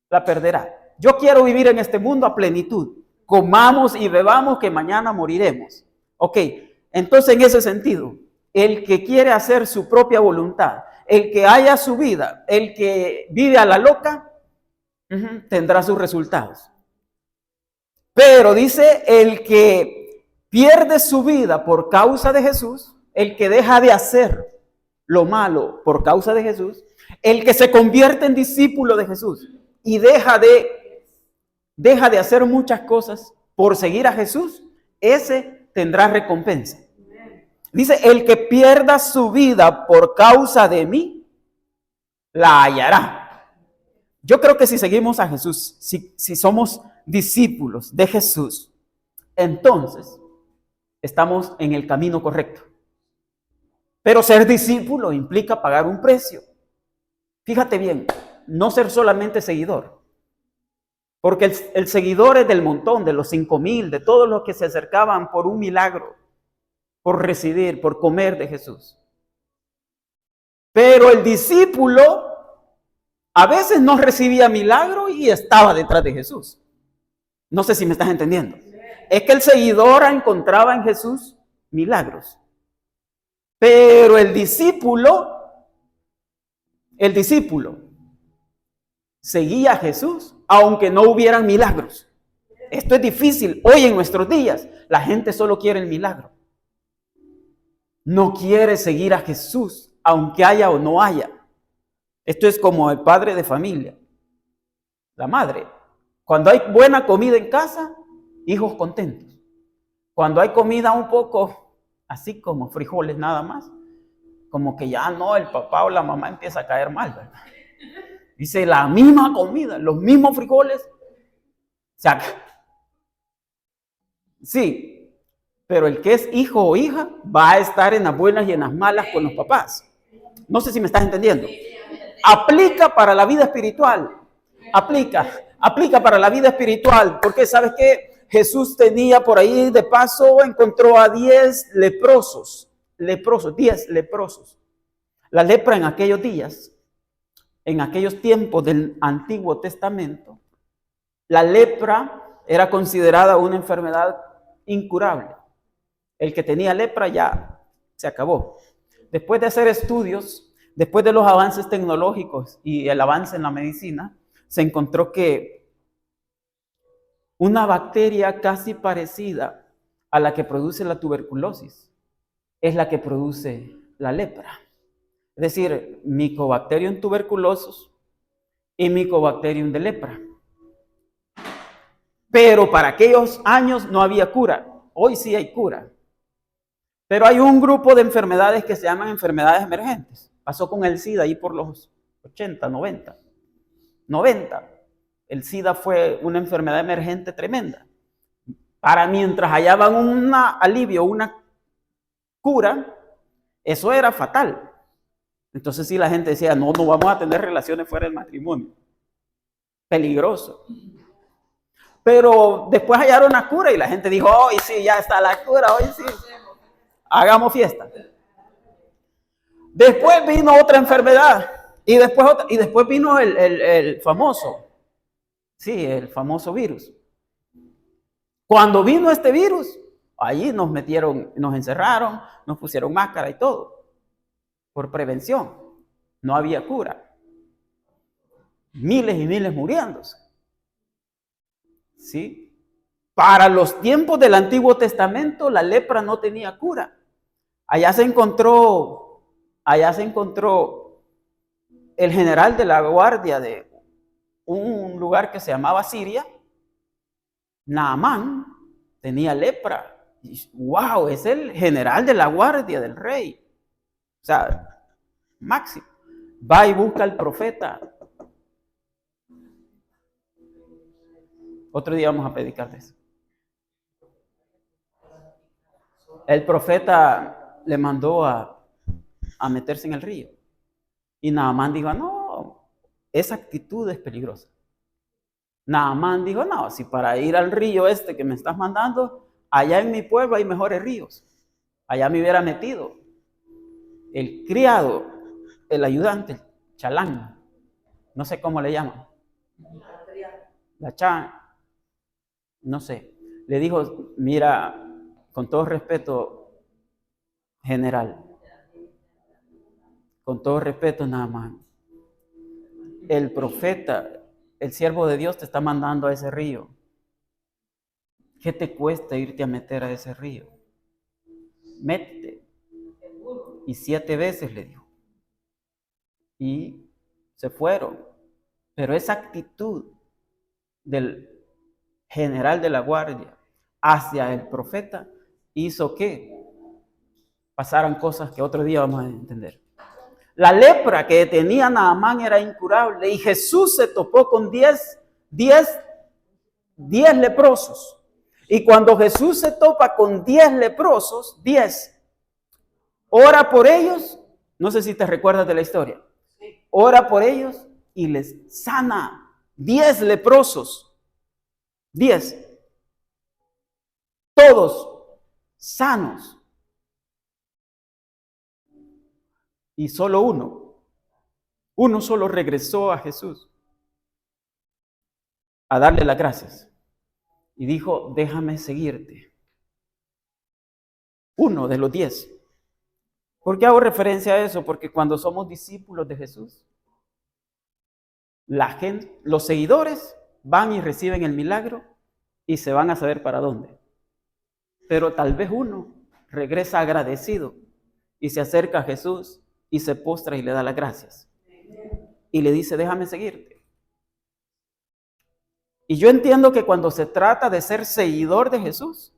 la perderá. Yo quiero vivir en este mundo a plenitud. Comamos y bebamos que mañana moriremos. Ok, entonces en ese sentido, el que quiere hacer su propia voluntad, el que haya su vida, el que vive a la loca, tendrá sus resultados. Pero dice, el que pierde su vida por causa de Jesús, el que deja de hacer lo malo por causa de Jesús, el que se convierte en discípulo de Jesús y deja de hacer muchas cosas por seguir a Jesús, ese tendrá recompensa. Dice, el que pierda su vida por causa de mí, la hallará. Yo creo que si seguimos a Jesús, si somos discípulos de Jesús, entonces estamos en el camino correcto. Pero ser discípulo implica pagar un precio. Fíjate bien, no ser solamente seguidor. Porque el seguidor es del montón, de los 5,000, de todos los que se acercaban por un milagro, por recibir, por comer de Jesús. Pero el discípulo a veces no recibía milagro y estaba detrás de Jesús. No sé si me estás entendiendo. Es que el seguidor encontraba en Jesús milagros. Pero el discípulo seguía a Jesús aunque no hubieran milagros. Esto es difícil. Hoy en nuestros días la gente solo quiere el milagro. No quiere seguir a Jesús aunque haya o no haya. Esto es como el padre de familia, la madre. Cuando hay buena comida en casa, hijos contentos. Cuando hay comida un poco así como frijoles nada más, como que ya no, el papá o la mamá empieza a caer mal, ¿verdad? Dice, la misma comida, los mismos frijoles, saca. Sí, pero el que es hijo o hija va a estar en las buenas y en las malas con los papás. No sé si me estás entendiendo. Aplica para la vida espiritual. Aplica para la vida espiritual. Porque ¿sabes qué? Jesús tenía por ahí de paso, encontró a 10 leprosos. 10 leprosos. La lepra en aquellos días, en aquellos tiempos del Antiguo Testamento, la lepra era considerada una enfermedad incurable. El que tenía lepra ya se acabó. Después de hacer estudios, después de los avances tecnológicos y el avance en la medicina, se encontró que una bacteria casi parecida a la que produce la tuberculosis es la que produce la lepra. Es decir, Mycobacterium tuberculosis y Mycobacterium de lepra. Pero para aquellos años no había cura. Hoy sí hay cura. Pero hay un grupo de enfermedades que se llaman enfermedades emergentes. Pasó con el SIDA ahí por los 80, 90. El SIDA fue una enfermedad emergente tremenda. Para mientras hallaban un alivio, una cura, eso era fatal. Entonces sí la gente decía, no vamos a tener relaciones fuera del matrimonio. Peligroso. Pero después hallaron una cura y la gente dijo, hoy sí, ya está la cura, hoy sí. Hagamos fiesta. Después vino otra enfermedad y después vino el famoso, sí, el famoso virus. Cuando vino este virus, allí nos metieron, nos encerraron, nos pusieron máscara y todo, por prevención. No había cura. Miles y miles muriéndose. ¿Sí? Para los tiempos del Antiguo Testamento, la lepra no tenía cura. Allá se encontró el general de la guardia de un lugar que se llamaba Siria, Naamán, tenía lepra. Y, wow, es el general de la guardia del rey. O sea, máximo. Va y busca al profeta. Otro día vamos a predicar de eso. El profeta le mandó a meterse en el río. Y Naamán dijo, no, esa actitud es peligrosa. Naamán dijo, no, si para ir al río este que me estás mandando, allá en mi pueblo hay mejores ríos. Allá me hubiera metido. El criado, el ayudante, el chalán, no sé cómo le llaman. La chan, no sé. Le dijo, mira, con todo respeto, general, con todo respeto, Naamán, el profeta, el siervo de Dios te está mandando a ese río. ¿Qué te cuesta irte a meter a ese río? Métete. Y 7 veces le dijo. Y se fueron. Pero esa actitud del general de la guardia hacia el profeta hizo que pasaran cosas que otro día vamos a entender. La lepra que tenía Naamán era incurable y Jesús se topó con 10 leprosos. Y cuando Jesús se topa con 10 leprosos, 10, ora por ellos, no sé si te recuerdas de la historia, ora por ellos y les sana 10 leprosos, 10, todos sanos. Y solo uno solo regresó a Jesús a darle las gracias. Y dijo, déjame seguirte. Uno de los 10. ¿Por qué hago referencia a eso? Porque cuando somos discípulos de Jesús, la gente, los seguidores van y reciben el milagro y se van a saber para dónde. Pero tal vez uno regresa agradecido y se acerca a Jesús y se postra y le da las gracias. Y le dice, déjame seguirte. Y yo entiendo que cuando se trata de ser seguidor de Jesús,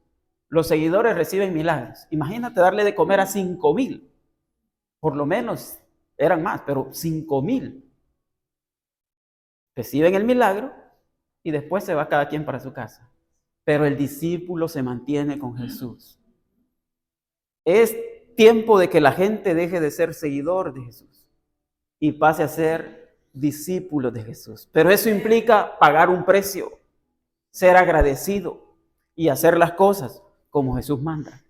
los seguidores reciben milagros. Imagínate darle de comer a 5,000. Por lo menos eran más, pero 5,000. Reciben el milagro y después se va cada quien para su casa. Pero el discípulo se mantiene con Jesús. Es tiempo de que la gente deje de ser seguidor de Jesús y pase a ser discípulo de Jesús. Pero eso implica pagar un precio, ser agradecido y hacer las cosas como Jesús manda.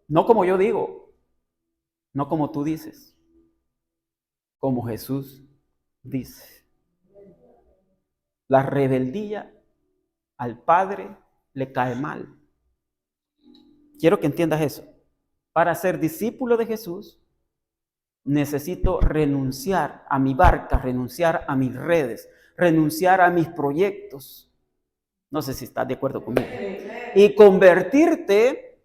No como yo digo, no como tú dices, como Jesús dice. La rebeldía al Padre le cae mal. Quiero que entiendas eso. Para ser discípulo de Jesús, necesito renunciar a mi barca, renunciar a mis redes, renunciar a mis proyectos. No sé si estás de acuerdo conmigo. Y convertirte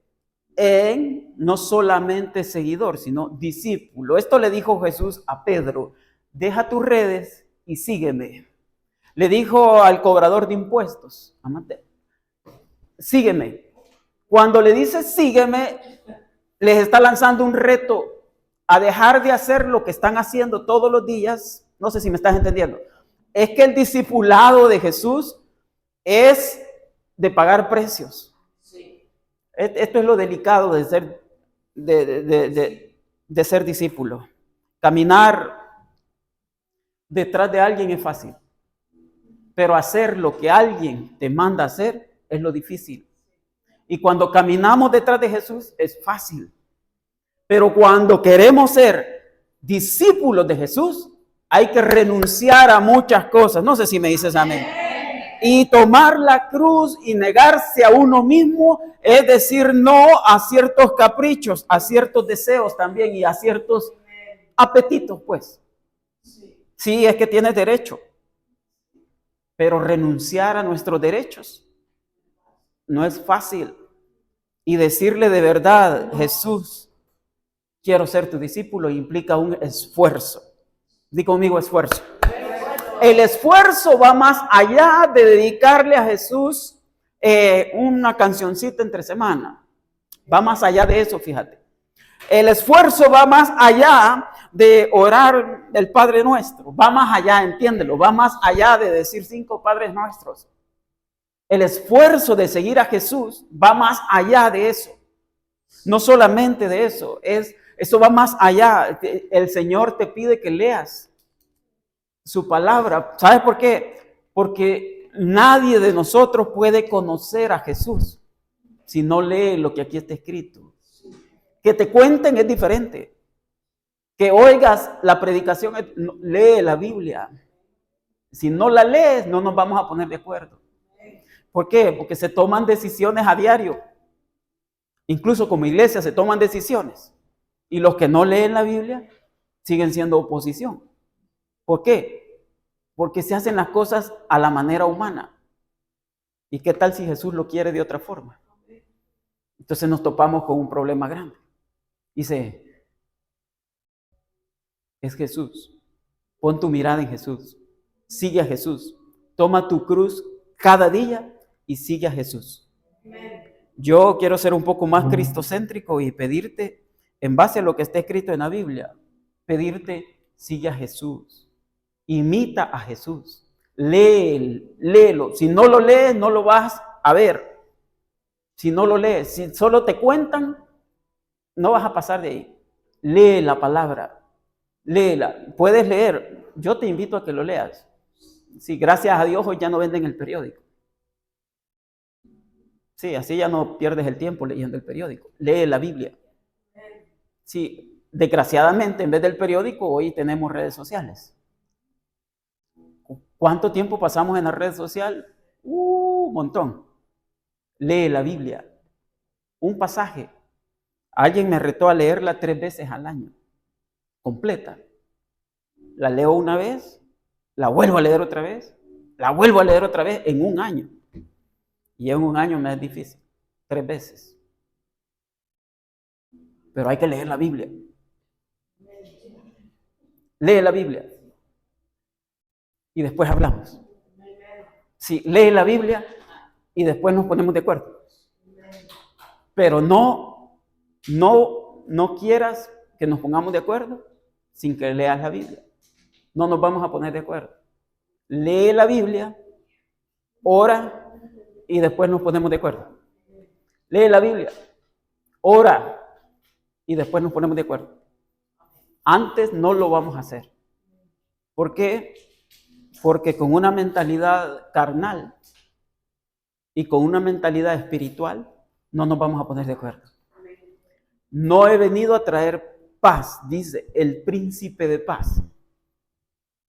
en no solamente seguidor, sino discípulo. Esto le dijo Jesús a Pedro: deja tus redes y sígueme. Le dijo al cobrador de impuestos: amate, sígueme. Cuando le dice sígueme, les está lanzando un reto a dejar de hacer lo que están haciendo todos los días. No sé si me estás entendiendo. Es que el discipulado de Jesús es de pagar precios. Sí. Esto es lo delicado de ser discípulo. Caminar detrás de alguien es fácil, pero hacer lo que alguien te manda hacer es lo difícil. Y cuando caminamos detrás de Jesús es fácil. Pero cuando queremos ser discípulos de Jesús, hay que renunciar a muchas cosas. No sé si me dices amén. Y tomar la cruz y negarse a uno mismo es decir no a ciertos caprichos, a ciertos deseos también y a ciertos apetitos, pues. Sí, es que tienes derecho. Pero renunciar a nuestros derechos no es fácil. Y decirle de verdad: Jesús, quiero ser tu discípulo, implica un esfuerzo. Di conmigo: esfuerzo. El esfuerzo va más allá de dedicarle a Jesús una cancioncita entre semana. Va más allá de eso, fíjate. El esfuerzo va más allá de orar el Padre Nuestro. Va más allá, entiéndelo. Va más allá de decir 5 Padres Nuestros. El esfuerzo de seguir a Jesús va más allá de eso. No solamente de eso, eso va más allá. El Señor te pide que leas su palabra. ¿Sabes por qué? Porque nadie de nosotros puede conocer a Jesús si no lee lo que aquí está escrito. Que te cuenten es diferente. Que oigas la predicación, lee la Biblia. Si no la lees, no nos vamos a poner de acuerdo. ¿Por qué? Porque se toman decisiones a diario. Incluso como iglesia se toman decisiones. Y los que no leen la Biblia siguen siendo oposición. ¿Por qué? Porque se hacen las cosas a la manera humana. ¿Y qué tal si Jesús lo quiere de otra forma? Entonces nos topamos con un problema grande. Dice: es Jesús. Pon tu mirada en Jesús. Sigue a Jesús. Toma tu cruz cada día y sigue a Jesús. Yo quiero ser un poco más cristocéntrico y pedirte, en base a lo que está escrito en la Biblia, pedirte: sigue a Jesús. Imita a Jesús. Léelo. Si no lo lees, no lo vas a ver. Si no lo lees, si solo te cuentan, no vas a pasar de ahí. Lee la palabra. Léela. Puedes leer. Yo te invito a que lo leas. Sí, gracias a Dios hoy ya no venden el periódico. Sí, así ya no pierdes el tiempo leyendo el periódico. Lee la Biblia. Sí, desgraciadamente en vez del periódico hoy tenemos redes sociales. ¿Cuánto tiempo pasamos en la red social? Un montón. Lee la Biblia. Un pasaje. Alguien me retó a leerla 3 veces al año. Completa. La leo una vez, la vuelvo a leer otra vez, la vuelvo a leer otra vez en un año. Y en un año me es difícil. 3 veces. Pero hay que leer la Biblia. Lee la Biblia. Y después hablamos. Sí, lee la Biblia y después nos ponemos de acuerdo. Pero no quieras que nos pongamos de acuerdo sin que leas la Biblia. No nos vamos a poner de acuerdo. Lee la Biblia, ora y después nos ponemos de acuerdo. Lee la Biblia, ora y después nos ponemos de acuerdo. Antes no lo vamos a hacer. ¿Por qué? Porque con una mentalidad carnal y con una mentalidad espiritual no nos vamos a poner de acuerdo. No he venido a traer paz, dice el príncipe de paz.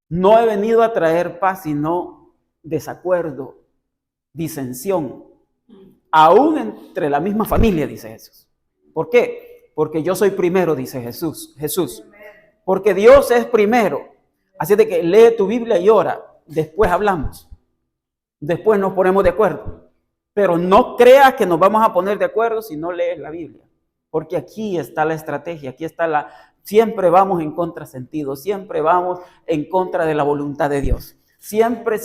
No he venido a traer paz, sino desacuerdo, disensión, aún entre la misma familia, dice Jesús. ¿Por qué? Porque yo soy primero, dice Jesús. Porque Dios es primero. Así de que lee tu Biblia y ora. Después hablamos. Después nos ponemos de acuerdo. Pero no creas que nos vamos a poner de acuerdo si no lees la Biblia. Porque aquí está la estrategia, aquí está siempre vamos en contrasentido, siempre vamos en contra de la voluntad de Dios. Siempre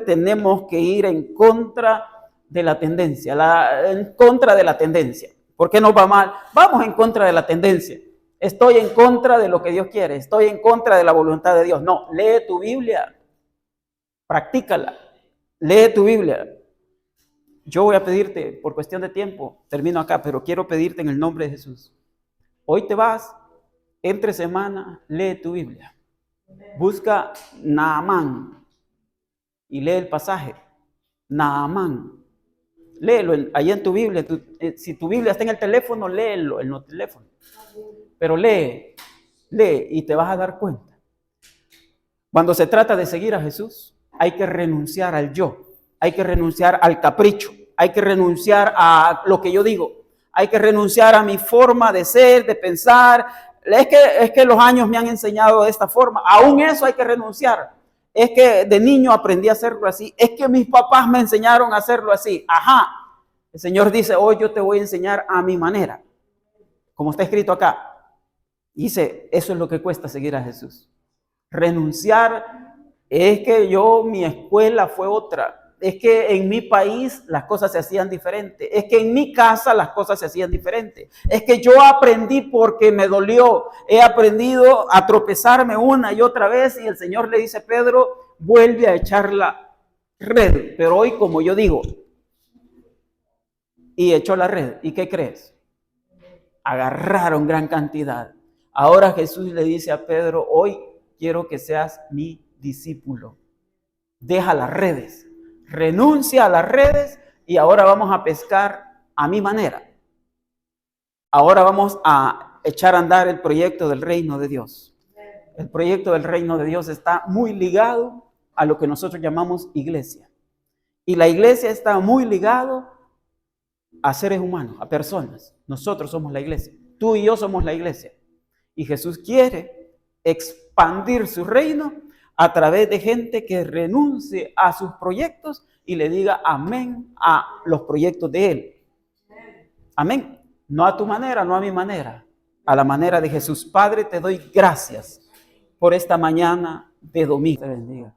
tenemos que ir en contra de la tendencia, en contra de la tendencia. ¿Por qué nos va mal? Vamos en contra de la tendencia. Estoy en contra de lo que Dios quiere, estoy en contra de la voluntad de Dios. No, lee tu Biblia, practícala, lee tu Biblia. Yo voy a pedirte, por cuestión de tiempo, termino acá, pero quiero pedirte en el nombre de Jesús. Hoy te vas, entre semana, lee tu Biblia. Busca Naamán y lee el pasaje. Naamán. Léelo ahí en tu Biblia. Si tu Biblia está en el teléfono, léelo en el teléfono. Pero lee y te vas a dar cuenta. Cuando se trata de seguir a Jesús, hay que renunciar al yo. Hay que renunciar al capricho, hay que renunciar a lo que yo digo, hay que renunciar a mi forma de ser, de pensar. Es que los años me han enseñado de esta forma, aún eso hay que renunciar. Es que de niño aprendí a hacerlo así, es que mis papás me enseñaron a hacerlo así. Ajá, el Señor dice, hoy yo te voy a enseñar a mi manera, como está escrito acá. Dice, eso es lo que cuesta seguir a Jesús. Renunciar, es que mi escuela fue otra. Es que en mi país las cosas se hacían diferentes. Es que en mi casa las cosas se hacían diferentes. Es que yo aprendí porque me dolió. He aprendido a tropezarme una y otra vez y el Señor le dice, Pedro, vuelve a echar la red. Pero hoy, como yo digo, y echó la red. ¿Y qué crees? Agarraron gran cantidad. Ahora Jesús le dice a Pedro, hoy quiero que seas mi discípulo. Deja las redes. Renuncia a las redes y ahora vamos a pescar a mi manera. Ahora vamos a echar a andar el proyecto del reino de Dios. El proyecto del reino de Dios está muy ligado a lo que nosotros llamamos iglesia. Y la iglesia está muy ligado a seres humanos, a personas. Nosotros somos la iglesia. Tú y yo somos la iglesia. Y Jesús quiere expandir su reino a través de gente que renuncie a sus proyectos y le diga amén a los proyectos de Él. Amén. No a tu manera, no a mi manera, a la manera de Jesús. Padre, te doy gracias por esta mañana de domingo. Dios te bendiga.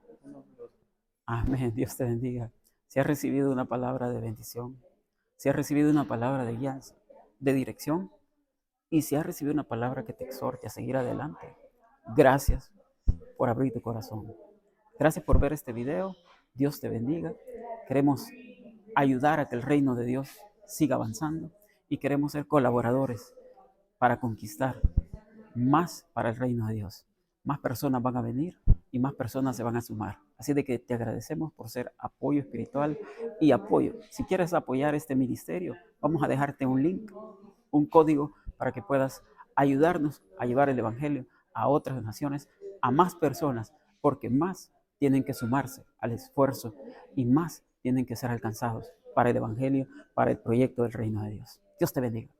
Amén. Dios te bendiga. Si has recibido una palabra de bendición, si has recibido una palabra de guía, de dirección, y si has recibido una palabra que te exhorte a seguir adelante, gracias por abrir tu corazón. Gracias por ver este video. Dios te bendiga. Queremos ayudar a que el reino de Dios siga avanzando y queremos ser colaboradores para conquistar más para el reino de Dios. Más personas van a venir y más personas se van a sumar. Así de que te agradecemos por ser apoyo espiritual y apoyo. Si quieres apoyar este ministerio, vamos a dejarte un link, un código para que puedas ayudarnos a llevar el evangelio a otras naciones, a más personas, porque más tienen que sumarse al esfuerzo y más tienen que ser alcanzados para el evangelio, para el proyecto del reino de Dios. Dios te bendiga.